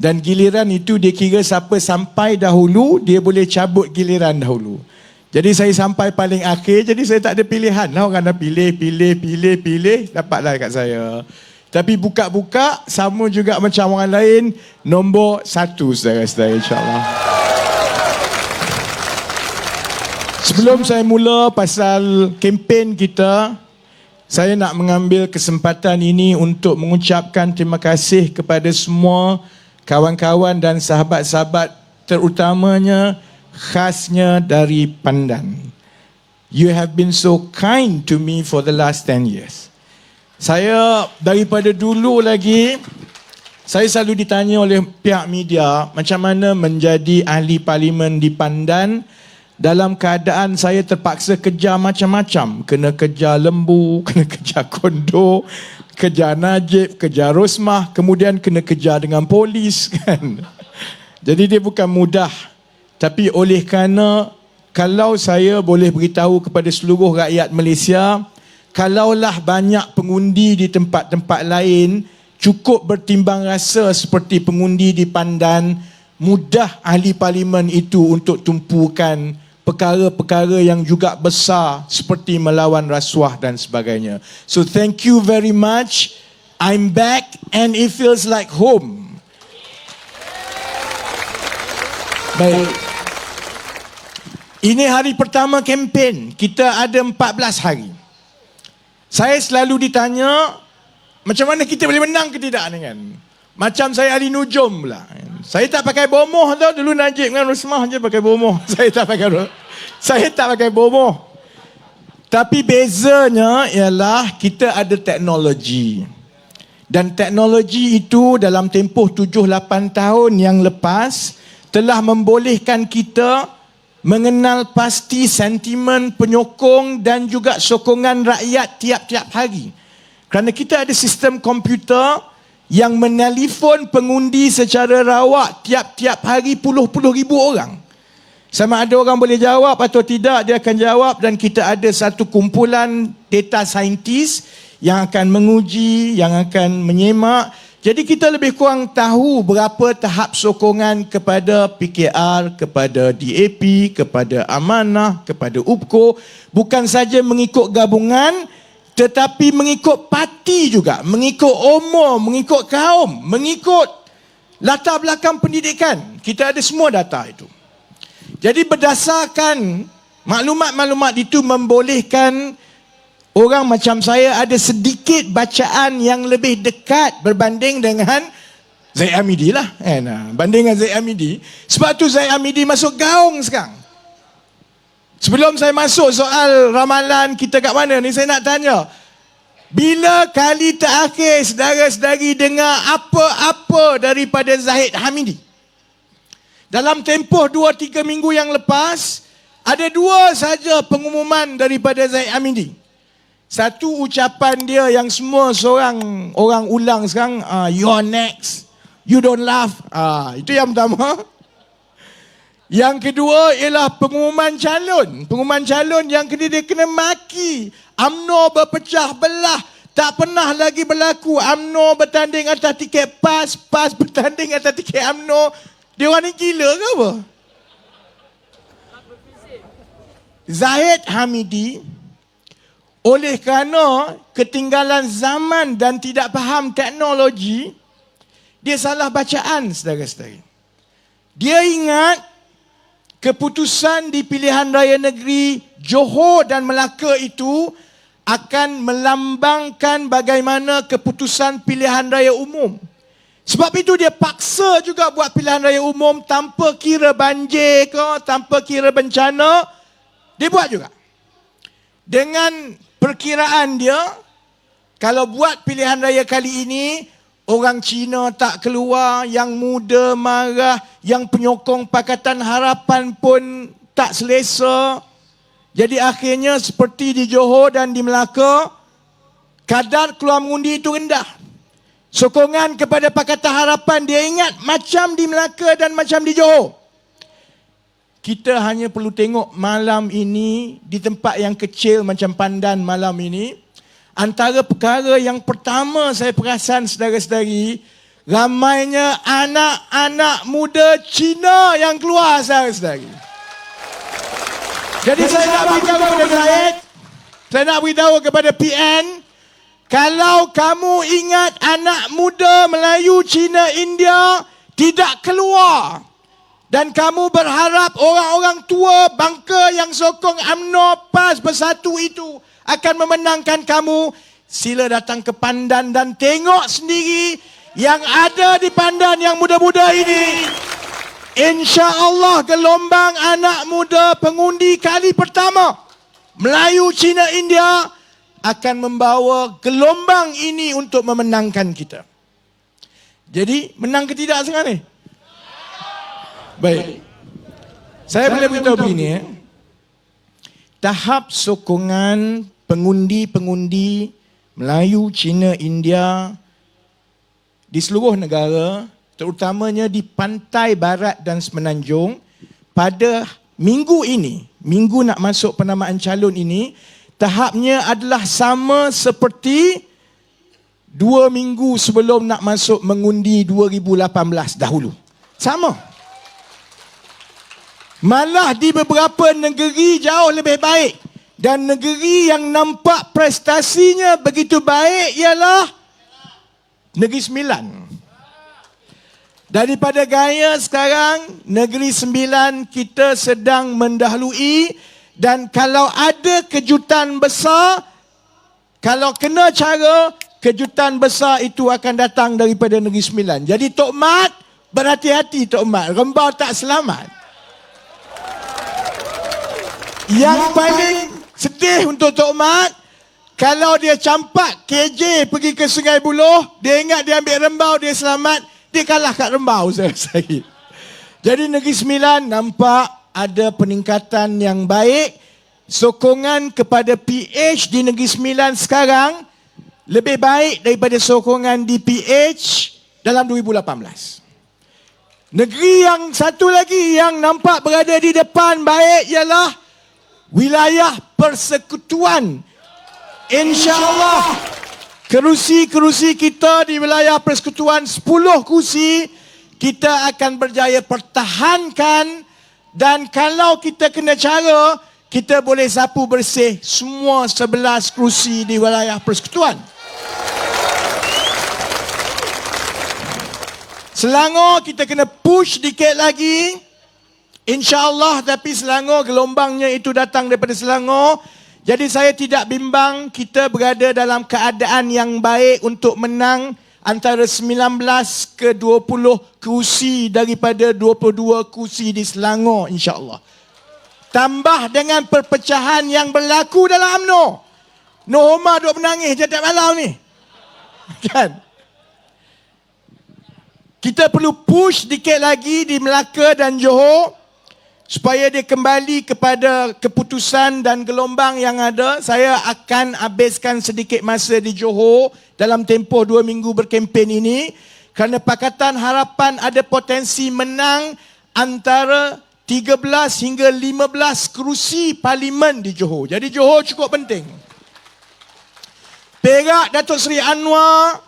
Dan giliran itu dia kira siapa sampai dahulu, dia boleh cabut giliran dahulu. Jadi saya sampai paling akhir, jadi saya tak ada pilihan lah. Orang dah pilih, dapatlah kat saya. Tapi buka-buka, sama juga macam orang lain, nombor 1 saudara-saudara, insyaAllah. Sebelum saya mula pasal kempen kita, saya nak mengambil kesempatan ini untuk mengucapkan terima kasih kepada semua kawan-kawan dan sahabat-sahabat, terutamanya khasnya dari Pandan. You have been so kind to me for the last 10 years. Saya daripada dulu lagi, saya selalu ditanya oleh pihak media macam mana menjadi ahli parlimen di Pandan dalam keadaan saya terpaksa kejar macam-macam. Kena kejar lembu, kena kejar kondor, kejar Najib, kejar Rosmah, kemudian kena kejar dengan polis kan. Jadi dia bukan mudah. Tapi oleh kerana kalau saya boleh beritahu kepada seluruh rakyat Malaysia, kalaulah banyak pengundi di tempat-tempat lain cukup bertimbang rasa seperti pengundi di Pandan, mudah ahli parlimen itu untuk tumpukan perkara-perkara yang juga besar seperti melawan rasuah dan sebagainya. So thank you very much. I'm back and it feels like home. Baik. Ini hari pertama kempen. Kita ada 14 hari. Saya selalu ditanya, macam mana kita boleh menang ke tidak ni kan? Macam saya ahli nujum pula. Saya tak pakai bomoh tau. Dulu Najib dengan Rosmah je pakai bomoh. Saya tak pakai bomoh. Tapi bezanya ialah kita ada teknologi. Dan teknologi itu dalam tempoh 7-8 tahun yang lepas telah membolehkan kita mengenal pasti sentimen penyokong dan juga sokongan rakyat tiap-tiap hari. Kerana kita ada sistem komputer yang menelefon pengundi secara rawak tiap-tiap hari puluh-puluh ribu orang. Sama ada orang boleh jawab atau tidak, dia akan jawab, dan kita ada satu kumpulan data saintis yang akan menguji, yang akan menyemak. Jadi kita lebih kurang tahu berapa tahap sokongan kepada PKR, kepada DAP, kepada Amanah, kepada UPKO. Bukan saja mengikut gabungan, tetapi mengikut parti juga, mengikut umur, mengikut kaum, mengikut latar belakang pendidikan. Kita ada semua data itu. Jadi berdasarkan maklumat-maklumat itu membolehkan orang macam saya ada sedikit bacaan yang lebih dekat berbanding dengan Zaid Hamidi lah. Banding dengan Zaid Hamidi. Sebab tu Zaid Hamidi masuk gaung sekarang. Sebelum saya masuk soal ramalan kita kat mana ni, saya nak tanya. Bila kali terakhir saudara-saudari dengar apa-apa daripada Zahid Hamidi? Dalam tempoh 2-3 minggu yang lepas, ada 2 saja pengumuman daripada Zahid Hamidi. Satu ucapan dia yang semua orang ulang sekarang, you're next, you don't laugh. Itu yang pertama. Yang kedua ialah pengumuman calon. Pengumuman calon yang dia kena maki. UMNO berpecah belah. Tak pernah lagi berlaku. UMNO bertanding atas tiket PAS, PAS bertanding atas tiket UMNO. Dia orang ni gila ke apa? Zahid Hamidi, oleh kerana ketinggalan zaman dan tidak faham teknologi, dia salah bacaan, saudara-saudari. Dia ingat keputusan di pilihan raya negeri Johor dan Melaka itu akan melambangkan bagaimana keputusan pilihan raya umum. Sebab itu dia paksa juga buat pilihan raya umum tanpa kira banjir ke, tanpa kira bencana, dia buat juga. Dengan perkiraan dia, kalau buat pilihan raya kali ini, orang Cina tak keluar, yang muda marah, yang penyokong Pakatan Harapan pun tak selesa. Jadi akhirnya seperti di Johor dan di Melaka, kadar keluar mengundi itu rendah. Sokongan kepada Pakatan Harapan dia ingat macam di Melaka dan macam di Johor. Kita hanya perlu tengok malam ini di tempat yang kecil macam Pandan malam ini. Antara perkara yang pertama saya perasan saudara-saudari, ramainya anak-anak muda Cina yang keluar saudara-saudari. Jadi saya nak beritahu kepada Zahid, saya nak beritahu kepada PN, kalau kamu ingat anak muda Melayu, Cina, India tidak keluar dan kamu berharap orang-orang tua bangka yang sokong UMNO, PAS, Bersatu itu akan memenangkan kamu, sila datang ke Pandan dan tengok sendiri yang ada di Pandan yang muda-muda ini. InsyaAllah gelombang anak muda pengundi kali pertama Melayu, Cina, India akan membawa gelombang ini untuk memenangkan kita. Jadi menang ke tidak sekarang ni? Baik. Saya boleh beritahu begini. Tahap sokongan pengundi-pengundi Melayu, Cina, India di seluruh negara, terutamanya di pantai barat dan semenanjung, pada minggu ini, minggu nak masuk penamaan calon ini, tahapnya adalah sama seperti 2 minggu sebelum nak masuk mengundi 2018 dahulu. Sama. Malah di beberapa negeri jauh lebih baik. Dan negeri yang nampak prestasinya begitu baik ialah Negeri Sembilan. Daripada gaya sekarang, Negeri Sembilan kita sedang mendahului, dan kalau ada kejutan besar, kalau kena cara, kejutan besar itu akan datang daripada Negeri Sembilan. Jadi Tok Mat, berhati-hati Tok Mat, Rembau tak selamat. Yang paling sedih untuk Tok Mat, kalau dia campak KJ pergi ke Sungai Buloh, dia ingat dia ambil Rembau, dia selamat, dia kalah kat Rembau. Jadi Negeri Sembilan nampak ada peningkatan yang baik. Sokongan kepada PH di Negeri Sembilan sekarang lebih baik daripada sokongan di PH dalam 2018. Negeri yang satu lagi yang nampak berada di depan baik ialah wilayah persekutuan. InsyaAllah kerusi-kerusi kita di wilayah persekutuan 10 kerusi kita akan berjaya pertahankan, dan kalau kita kena cara, kita boleh sapu bersih semua 11 kerusi di wilayah persekutuan. Selangor kita kena push dikit lagi, InsyaAllah, tapi Selangor gelombangnya itu datang daripada Selangor. Jadi saya tidak bimbang, kita berada dalam keadaan yang baik untuk menang antara 19 ke 20 kerusi daripada 22 kerusi di Selangor, insyaAllah. Tambah dengan perpecahan yang berlaku dalam UMNO. Noh Omar duk menangis setiap malam ni. Kan? Kita perlu push dikit lagi di Melaka dan Johor supaya dia kembali kepada keputusan dan gelombang yang ada. Saya akan habiskan sedikit masa di Johor dalam tempoh 2 minggu berkempen ini, kerana Pakatan Harapan ada potensi menang antara 13 hingga 15 kerusi parlimen di Johor. Jadi Johor cukup penting. Perak, Datuk Seri Anwar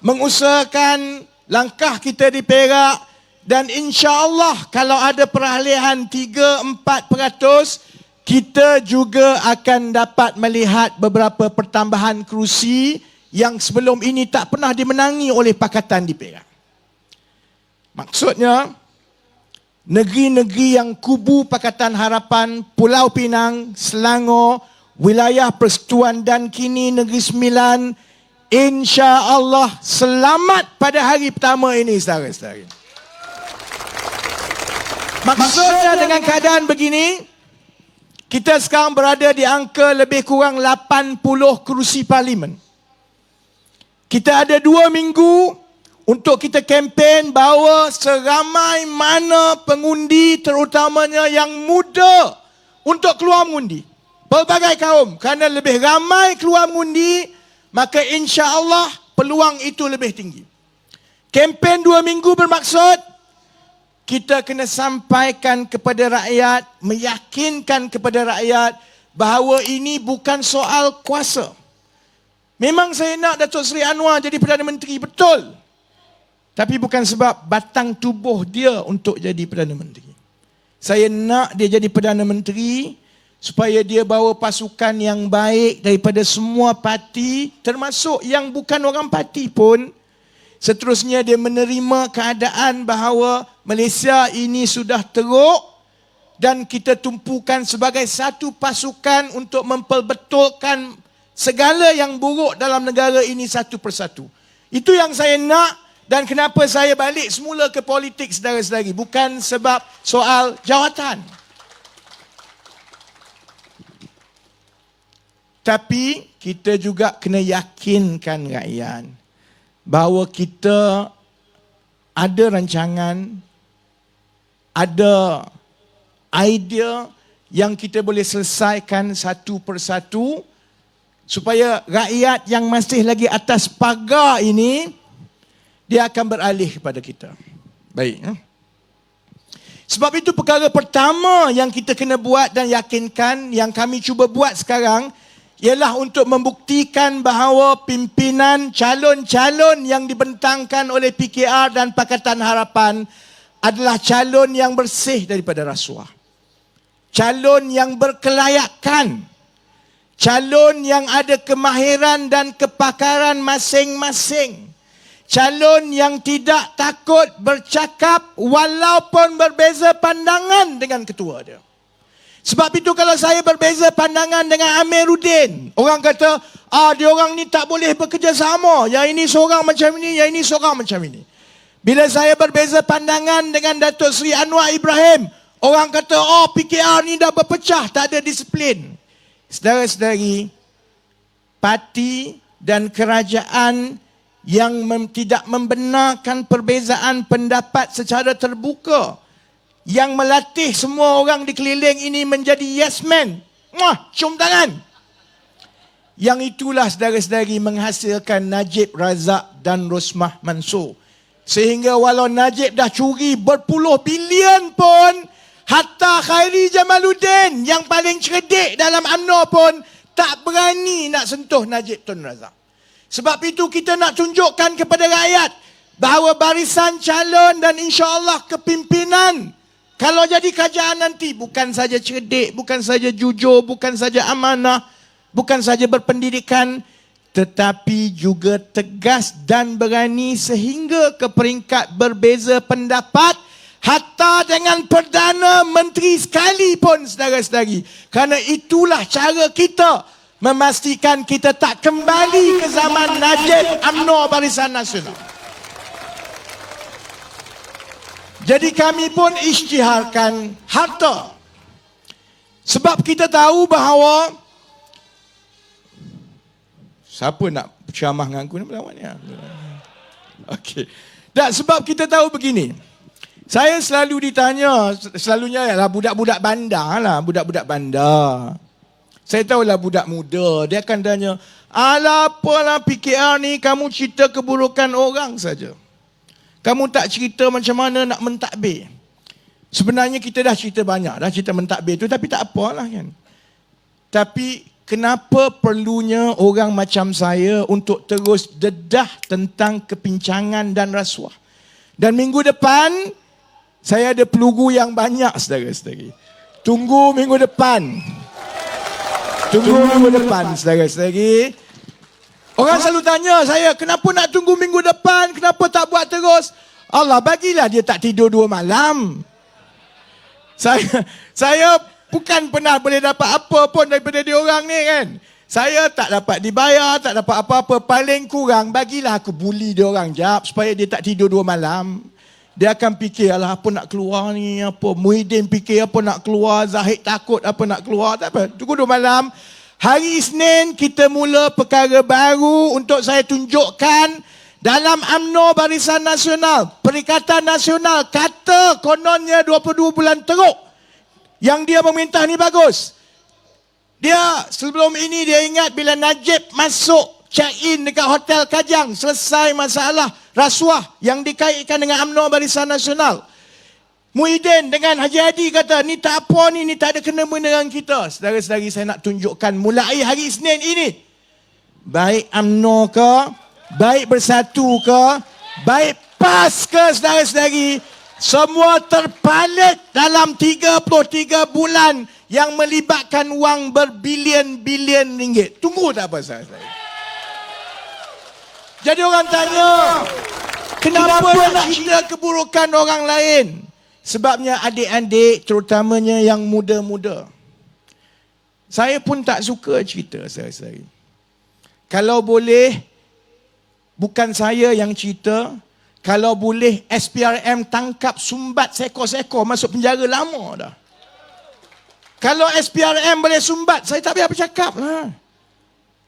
mengusahakan langkah kita di Perak, dan insya-Allah kalau ada peralihan 3-4%, kita juga akan dapat melihat beberapa pertambahan kerusi yang sebelum ini tak pernah dimenangi oleh pakatan di Perak. Maksudnya, negeri-negeri yang kubu Pakatan Harapan, Pulau Pinang, Selangor, wilayah Persekutuan dan kini Negeri Sembilan, insya-Allah selamat pada hari pertama ini, saudara-saudara. Maksudnya dengan keadaan begini, kita sekarang berada di angka lebih kurang 80 kerusi parlimen. Kita ada 2 minggu untuk kita kempen bawa seramai mana pengundi, terutamanya yang muda, untuk keluar mengundi. Pelbagai kaum, kerana lebih ramai keluar mengundi, maka insya-Allah peluang itu lebih tinggi. Kempen 2 minggu bermaksud kita kena sampaikan kepada rakyat, meyakinkan kepada rakyat bahawa ini bukan soal kuasa. Memang saya nak Datuk Seri Anwar jadi Perdana Menteri, betul. Tapi bukan sebab batang tubuh dia untuk jadi Perdana Menteri. Saya nak dia jadi Perdana Menteri supaya dia bawa pasukan yang baik daripada semua parti, termasuk yang bukan orang parti pun. Seterusnya dia menerima keadaan bahawa Malaysia ini sudah teruk dan kita tumpukan sebagai satu pasukan untuk memperbetulkan segala yang buruk dalam negara ini satu persatu. Itu yang saya nak dan kenapa saya balik semula ke politik, saudara-saudari. Bukan sebab soal jawatan. Tapi kita juga kena yakinkan rakyat bahawa kita ada rancangan, ada idea yang kita boleh selesaikan satu persatu supaya rakyat yang masih lagi atas pagar ini, dia akan beralih kepada kita. Baik. Sebab itu perkara pertama yang kita kena buat dan yakinkan, yang kami cuba buat sekarang, ialah untuk membuktikan bahawa pimpinan calon-calon yang dibentangkan oleh PKR dan Pakatan Harapan adalah calon yang bersih daripada rasuah. Calon yang berkelayakan. Calon yang ada kemahiran dan kepakaran masing-masing. Calon yang tidak takut bercakap walaupun berbeza pandangan dengan ketua dia. Sebab itu kalau saya berbeza pandangan dengan Amiruddin, orang kata, dia orang ni tak boleh bekerjasama. Yang ini seorang macam ini, yang ini seorang macam ini. Bila saya berbeza pandangan dengan Datuk Seri Anwar Ibrahim, orang kata, PKR ni dah berpecah, tak ada disiplin. Saudara-saudari, parti dan kerajaan yang tidak membenarkan perbezaan pendapat secara terbuka, yang melatih semua orang di keliling ini menjadi yes man. Cium tangan. Yang itulah saudara-saudari menghasilkan Najib Razak dan Rosmah Mansor. Sehingga walau Najib dah curi berpuluh bilion pun, hatta Khairi Jamaluddin yang paling cerdik dalam UMNO pun tak berani nak sentuh Najib Tun Razak. Sebab itu kita nak tunjukkan kepada rakyat bahawa barisan calon dan insya-Allah kepimpinan, kalau jadi kerajaan nanti, bukan saja cerdik, bukan saja jujur, bukan saja amanah, bukan saja berpendidikan, tetapi juga tegas dan berani sehingga ke peringkat berbeza pendapat, hatta dengan Perdana Menteri sekalipun, saudara-saudari. Kerana itulah cara kita memastikan kita tak kembali ke zaman Najib UMNO Barisan Nasional. Jadi kami pun isytiharkan harta. Sebab kita tahu bahawa, siapa nak ceramah dengan aku ni berlawannya? Okey. Tak, sebab kita tahu begini. Saya selalu ditanya, selalunya ialah budak-budak bandar lah, budak-budak bandar. Saya tahulah budak muda, dia akan tanya, alah apalah PKR ni, kamu cerita keburukan orang saja. Kamu tak cerita macam mana nak mentadbir. Sebenarnya kita dah cerita banyak, dah cerita mentadbir tu, tapi tak apalah kan. Tapi kenapa perlunya orang macam saya untuk terus dedah tentang kepincangan dan rasuah. Dan minggu depan, saya ada pelugu yang banyak, saudara-saudari. Tunggu minggu depan. Tunggu minggu depan, saudara-saudari. Orang selalu tanya saya, kenapa nak tunggu minggu depan? Kenapa tak buat terus? Allah, bagilah dia tak tidur 2 malam. Saya bukan pernah boleh dapat apa pun daripada dia orang ni kan. Saya tak dapat dibayar, tak dapat apa-apa. Paling kurang, bagilah aku bully dia orang jap supaya dia tak tidur 2 malam. Dia akan fikir, alah apa nak keluar ni, apa. Muhyiddin fikir apa nak keluar, Zahid takut apa nak keluar. Tak apa, tunggu 2 malam. Hari Isnin kita mula perkara baru untuk saya tunjukkan dalam UMNO Barisan Nasional. Perikatan Nasional kata kononnya 22 bulan teruk. Yang dia memerintah ni bagus. Dia sebelum ini dia ingat bila Najib masuk check-in dekat Hotel Kajang, selesai masalah rasuah yang dikaitkan dengan UMNO Barisan Nasional. Muhyiddin dengan Haji Hadi kata, ni tak apa ni tak ada kena-mena dengan kita. Saudara-saudari, saya nak tunjukkan mulai hari Isnin ini, baik UMNO ke, baik Bersatu ke, baik PAS ke saudara-saudari, semua terpalit dalam 33 bulan yang melibatkan wang berbilion-bilion ringgit. Tunggu tak apa saudara-saudari. Jadi orang tanya, kenapa nak cerita keburukan orang lain? Sebabnya adik-adik, terutamanya yang muda-muda. Saya pun tak suka cerita saudara-saudari. Kalau boleh, bukan saya yang cerita. Kalau boleh, SPRM tangkap sumbat seekor-seekor masuk penjara lama dah. Kalau SPRM boleh sumbat, saya tak payah bercakap lah.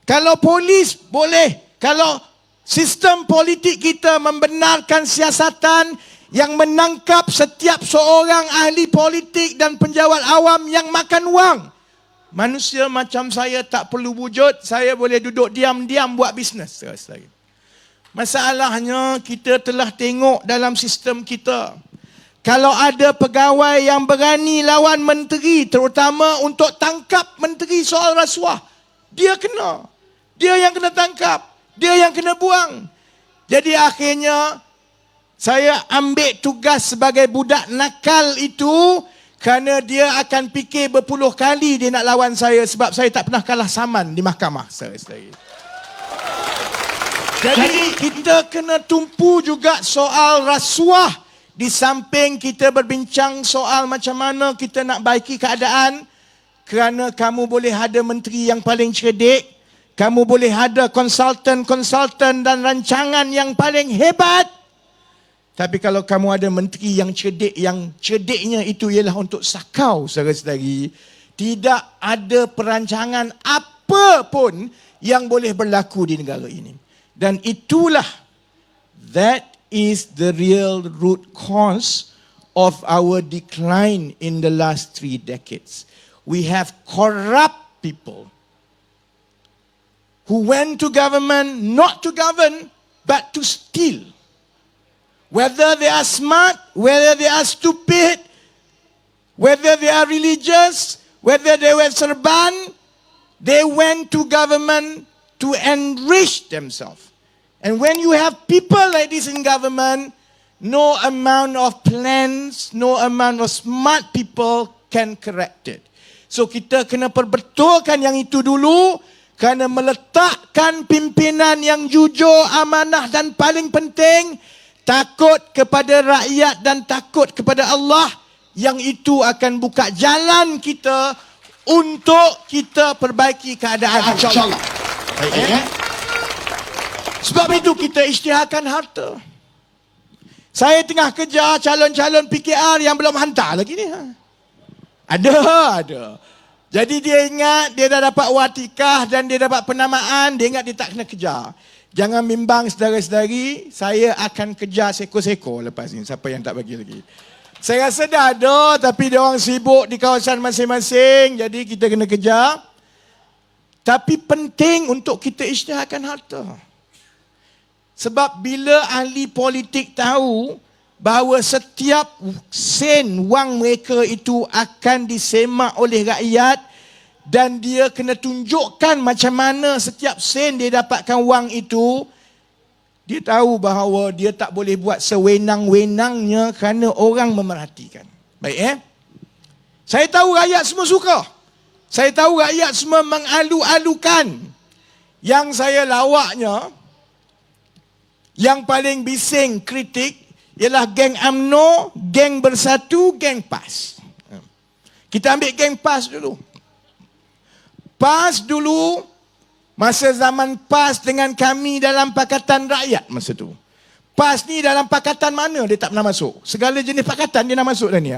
Kalau polis boleh, kalau sistem politik kita membenarkan siasatan yang menangkap setiap seorang ahli politik dan penjawat awam yang makan wang, manusia macam saya tak perlu wujud, saya boleh duduk diam-diam buat bisnes. Masalahnya kita telah tengok dalam sistem kita, kalau ada pegawai yang berani lawan menteri, terutama untuk tangkap menteri soal rasuah, dia kena. Dia yang kena tangkap, dia yang kena buang. Jadi akhirnya saya ambil tugas sebagai budak nakal itu, kerana dia akan fikir berpuluh kali dia nak lawan saya, sebab saya tak pernah kalah saman di mahkamah. Jadi kita kena tumpu juga soal rasuah. Di samping kita berbincang soal macam mana kita nak baiki keadaan. Kerana kamu boleh ada menteri yang paling cerdik, kamu boleh ada konsultan dan rancangan yang paling hebat, tapi kalau kamu ada menteri yang cerdik, yang cerdiknya itu ialah untuk sakau saudara-saudari, tidak ada perancangan apa pun yang boleh berlaku di negara ini. Dan itulah, that is the real root cause of our decline in the last 3 decades. We have corrupt people who went to government not to govern but to steal. Whether they are smart, whether they are stupid, whether they are religious, whether they were serban, they went to government to enrich themselves. And when you have people like this in government, no amount of plans, no amount of smart people can correct it. So kita kena perbetulkan yang itu dulu, kerana meletakkan pimpinan yang jujur, amanah dan paling penting, takut kepada rakyat dan takut kepada Allah, yang itu akan buka jalan kita untuk kita perbaiki keadaan, insyaAllah. Sebab itu kita isytiharkan harta. Saya tengah kejar calon-calon PKR yang belum hantar lagi ni. Ada. Jadi dia ingat dia dah dapat watikah dan dia dapat penamaan, dia ingat dia tak kena kejar. Jangan bimbang saudara-saudari, saya akan kejar seko-seko lepas ni, siapa yang tak bagi lagi. Saya rasa dah ada, tapi dia orang sibuk di kawasan masing-masing, jadi kita kena kejar. Tapi penting untuk kita isytiharkan harta. Sebab bila ahli politik tahu bahawa setiap sen wang mereka itu akan disemak oleh rakyat, dan dia kena tunjukkan macam mana setiap sen dia dapatkan wang itu, dia tahu bahawa dia tak boleh buat sewenang-wenangnya kerana orang memerhatikan. Baik Saya tahu rakyat semua suka. Saya tahu rakyat semua mengalu-alukan. Yang saya lawaknya, yang paling bising kritik ialah geng UMNO, geng Bersatu, geng PAS. Kita ambil geng PAS dulu. PAS dulu, masa zaman PAS dengan kami dalam Pakatan Rakyat masa tu. PAS ni dalam pakatan mana dia tak pernah masuk. Segala jenis pakatan dia nak masuk dah ni.